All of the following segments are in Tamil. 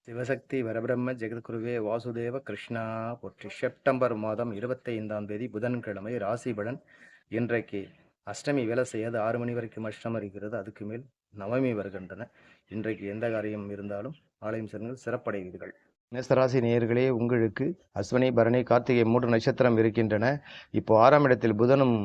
சிவசக்தி வரபிரம்ம ஜெகத்குருவே வாசுதேவ கிருஷ்ணா போற்றி. செப்டம்பர் மாதம் 25ஆம் தேதி புதன்கிழமை ராசி பலன். இன்றைக்கு அஷ்டமி வேலை செய்யாது 6 மணி வரைக்கும் அஷ்டமம் இருக்கிறது. அதுக்கு மேல் நவமி வருகின்றன. இன்றைக்கு எந்த காரியம் இருந்தாலும் ஆலயம் செல்லுங்கள், சிறப்படைவீர்கள். மேசராசி நேயர்களே, உங்களுக்கு அஸ்வினி பரணி கார்த்திகை 3 நட்சத்திரம் இருக்கின்றன. இப்போ 6ஆம் இடத்தில் புதனும்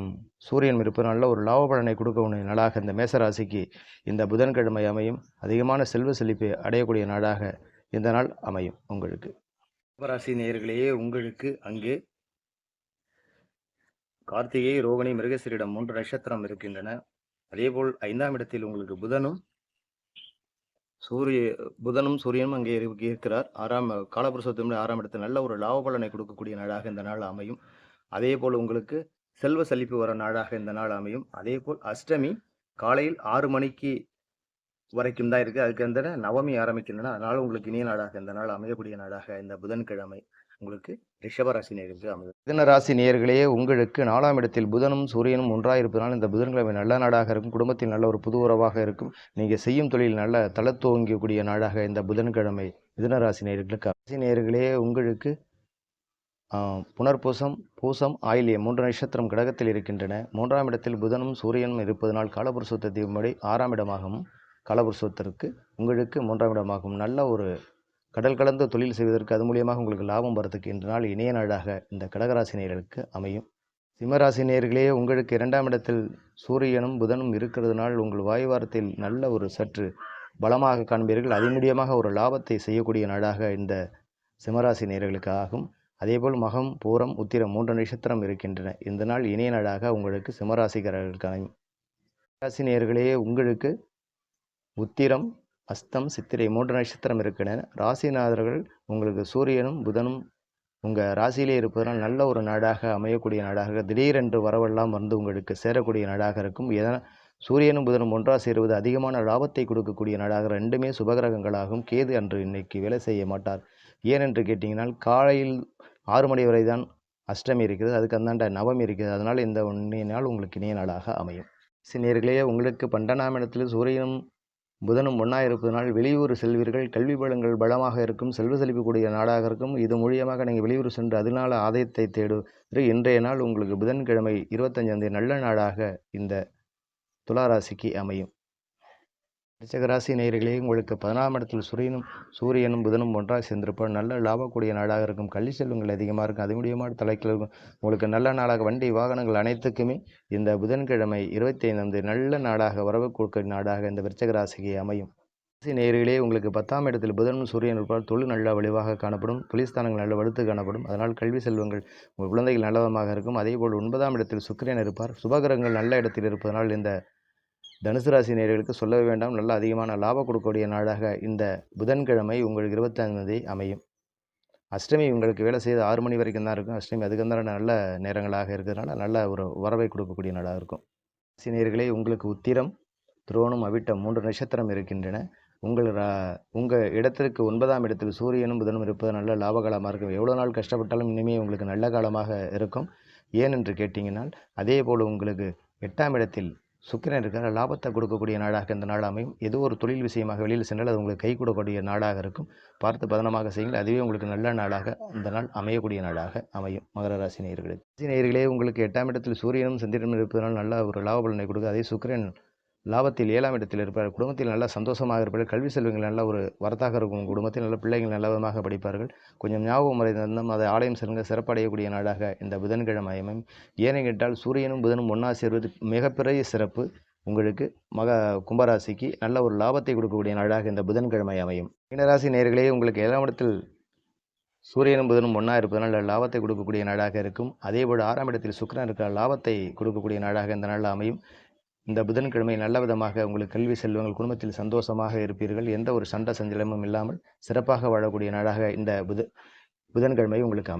சூரியனும் இருப்பதனால ஒரு லாப பலனை கொடுக்கக்கூடிய நாளாக இந்த மேசராசிக்கு இந்த புதன்கிழமை அமையும். அதிகமான செல்வ செழிப்பை அடையக்கூடிய நாளாக இந்த நாள் அமையும். உங்களுக்கு கும்பராசி நேயர்களே, உங்களுக்கு அங்கே கார்த்திகை ரோகிணி மிருகசீரிடம் 3 நட்சத்திரம் இருக்கின்றன. அதேபோல் 5ஆம் இடத்தில் உங்களுக்கு புதனும் சூரியனும் அங்கே இருக்கிறார். காலபுருஷத்தினுடைய 6ஆம் இடத்தில் நல்ல ஒரு லாப பலனை கொடுக்கக்கூடிய நாளாக இந்த நாள் அமையும். அதே போல் உங்களுக்கு செல்வ செழிப்பு வர நாளாக இந்த நாள் அமையும். அதே போல் அஷ்டமி காலையில் 6 மணிக்கு வரைக்கும் தான் இருக்குது. அதுக்கு அந்த நவமி ஆரம்பிக்கின்றன. அதனால் உங்களுக்கு இனிய நாளாக இந்த நாள் அமையக்கூடிய நாளாக இந்த புதன்கிழமை உங்களுக்கு ரிஷபராசி நேர்களுக்கு அமையும். மிதுன ராசி நேயர்களே, உங்களுக்கு 4ஆம் இடத்தில் புதனும் சூரியனும் ஒன்றாக இருப்பதனால் இந்த புதன்கிழமை நல்ல நாளாக இருக்கும். குடும்பத்தில் நல்ல ஒரு புது உறவாக இருக்கும். நீங்கள் செய்யும் தொழில் நல்ல தளத்துவங்கக்கூடிய நாளாக இந்த புதன்கிழமை மிதுன ராசி நேயர்களுக்கு. ராசி நேயர்களே, உங்களுக்கு புனர்பூசம் பூசம் ஆயில்யம் 3 நட்சத்திரம் கடகத்தில் இருக்கின்றன. 3ஆம் இடத்தில் புதனும் சூரியனும் இருப்பதனால் காலபுருஷத்தின்படி 6ஆம் இடமாகவும் காலபுருஷத்திற்கு உங்களுக்கு 3ஆம் இடமாகும். நல்ல ஒரு கடல் கலந்த தொழில் செய்வதற்கு அது மூலியமாக உங்களுக்கு லாபம் வரதுக்கு இன்று நாள் இணைய நாளாக இந்த கடகராசி நேயர்களுக்கு அமையும். சிம்மராசி நேயர்களே, உங்களுக்கு 2ஆம் இடத்தில் சூரியனும் புதனும் இருக்கிறதுனால் உங்கள் வாய்வாரத்தில் நல்ல ஒரு சற்று பலமாக காண்பீர்கள். அதன் மூலியமாக ஒரு லாபத்தை செய்யக்கூடிய நாளாக இந்த சிம்மராசி நேயர்களுக்கு ஆகும். அதேபோல் மகம் பூரம் உத்திரம் 3 நட்சத்திரம் இருக்கின்றன. இந்த நாள் இணைய நாளாக உங்களுக்கு சிம்மராசிக்காரர்களுக்கு அமையும். ராசி நேயர்களே, உங்களுக்கு உத்திரம் அஸ்தம் சித்திரை 3 நட்சத்திரம் இருக்கின்றன. ராசிநாதர்கள் உங்களுக்கு சூரியனும் புதனும் உங்கள் ராசியிலே இருப்பதனால் நல்ல ஒரு நாடாக அமையக்கூடிய நாடாக திடீரென்று வரவெல்லாம் வந்து உங்களுக்கு சேரக்கூடிய நாடாக இருக்கும். சூரியனும் புதனும் ஒன்றாக சேருவது அதிகமான லாபத்தை கொடுக்கக்கூடிய நாடாக, ரெண்டுமே சுபகிரகங்களாகும். கேது அன்று இன்னைக்கு வேலை செய்ய மாட்டார். ஏனென்று கேட்டிங்கனால் காலையில் 6 மணி வரை தான் அஷ்டமி இருக்கிறது. அதுக்கு அந்தாண்ட நவமி இருக்கிறது. அதனால் இந்த நாள் உங்களுக்கு இணைய நாளாக அமையும். நேயர்களே, உங்களுக்கு 12ஆம் இடத்தில் சூரியனும் புதனும் ஒன்றாக இருப்பதனால் வெளியூர் செல்வீர்கள். கல்வி பலங்கள் பலமாக இருக்கும். செல்வ செழிக்கக்கூடிய நாடாக இருக்கும். இது மூலியமாக நீங்கள் வெளியூர் சென்று அதனால் ஆதாயத்தை தேடுவது. இன்றைய நாள் உங்களுக்கு புதன்கிழமை 25ஆம் தேதி நல்ல நாளாக இந்த துளாராசிக்கு அமையும். ரிஷபராசி நேயர்களே, உங்களுக்கு 11ஆம் இடத்தில் சூரியனும் புதனும் ஒன்றாக சேர்ந்திருப்பால் நல்ல லாபக்கூடிய நாடாக இருக்கும். கல்வி செல்வங்கள் அதிகமாக இருக்கும். அது மூலியமாக தலைக்கில் இருக்கும். உங்களுக்கு நல்ல நாளாக வண்டி வாகனங்கள் அனைத்துக்குமே இந்த புதன்கிழமை 25ஆம் தேதி நல்ல நாடாக வரவு கொடுக்க நாடாக இந்த விருச்சிகராசிக்கு அமையும். ராசி நேயர்களே, உங்களுக்கு 10ஆம் இடத்தில் புதனும் சூரியன் இருப்பால் தொழில் நல்ல வலிவாக காணப்படும். தொழில்ஸ்தானங்கள் நல்ல வலுத்து காணப்படும். அதனால் கல்வி செல்வங்கள் உங்கள் குழந்தைகள் நல்லதமாக இருக்கும். அதேபோல் 9ஆம் இடத்தில் சுக்கிரன் இருப்பார். சுபகிரகங்கள் நல்ல இடத்தில் இருப்பதனால் இந்த தனுசு ராசி நேயர்களுக்கு சொல்லவே வேண்டாம். நல்ல அதிகமான லாபம் கொடுக்கக்கூடிய நாளாக இந்த புதன்கிழமை உங்களுக்கு 25ஆம் தேதி அமையும். அஷ்டமி உங்களுக்கு வேலை செய்து 6 மணி வரைக்கும் தான் இருக்கும். அஷ்டமி அதுக்கு நல்ல நேரங்களாக இருக்கிறதுனால நல்ல ஒரு வரவை கொடுக்கக்கூடிய நாளாக இருக்கும். ராசி நேயர்களே, உங்களுக்கு உத்திரம் துரோணம் அவிட்டம் 3 நட்சத்திரம் இருக்கின்றன. உங்கள் இடத்திற்கு 9ஆம் இடத்தில் சூரியனும் புதனும் இருப்பது நல்ல லாபகாலமாக இருக்கும். எவ்வளோ நாள் கஷ்டப்பட்டாலும் இனிமேல் உங்களுக்கு நல்ல காலமாக இருக்கும். ஏனென்று கேட்டிங்கனால் அதே போல் உங்களுக்கு 8ஆம் இடத்தில் சுக்கிரன் இருக்கிற லாபத்தை கொடுக்கக்கூடிய நாடாக இந்த நாள் அமையும். ஏதோ ஒரு தொழில் விஷயமாக வெளியில் சென்றால் அது உங்களுக்கு கை கொடுக்கக்கூடிய நாடாக இருக்கும். பார்த்து பதனமாக செய்யுங்கள். அதுவே உங்களுக்கு நல்ல நாளாக இந்த நாள் அமையக்கூடிய நாடாக அமையும். மகர ராசி நேயர்களுக்கு. ராசி நேயர்களே, உங்களுக்கு 8ஆம் இடத்தில் சூரியனும் சந்திரனும் இருப்பதனால் நல்ல ஒரு லாப பலனை கொடுக்கும். அதே சுக்கிரன் லாபத்தில் 7ஆம் இடத்தில் இருப்பார். குடும்பத்தில் நல்ல சந்தோஷமாக இருப்பார்கள். கல்வி செல்வங்கள் நல்ல ஒரு வரத்தாக இருக்கும். குடும்பத்தில் நல்ல பிள்ளைகள் நல்ல விதமாக படிப்பார்கள். கொஞ்சம் ஞாபகம் முறை இருந்தாலும் அதை ஆலயம் செல்லுங்க, சிறப்படையக்கூடிய நாடாக இந்த புதன்கிழமை அமையும். ஏன்னு கேட்டால் சூரியனும் புதனும் ஒன்றா சேர்வது மிகப்பெரிய சிறப்பு. உங்களுக்கு கும்பராசிக்கு நல்ல ஒரு லாபத்தை கொடுக்கக்கூடிய நாடாக இந்த புதன்கிழமை அமையும். மீனராசி நேயர்களே, உங்களுக்கு 7ஆம் இடத்தில் சூரியனும் புதனும் ஒன்றா இருப்பதனால் லாபத்தை கொடுக்கக்கூடிய நாடாக இருக்கும். அதேபோல் 6ஆம் இடத்தில் சுக்கிரன் இருக்கிற லாபத்தை கொடுக்கக்கூடிய நாடாக இந்த நாளில் அமையும். இந்த புதன்கிழமை நல்ல விதமாக உங்களுக்கு கல்வி செல்வங்கள் குடும்பத்தில் சந்தோஷமாக இருப்பீர்கள். எந்த ஒரு சண்டை சஞ்சலமும் இல்லாமல் சிறப்பாக வாழக்கூடிய நாடாக இந்த புதன்கிழமை உங்களுக்கு அமையும்.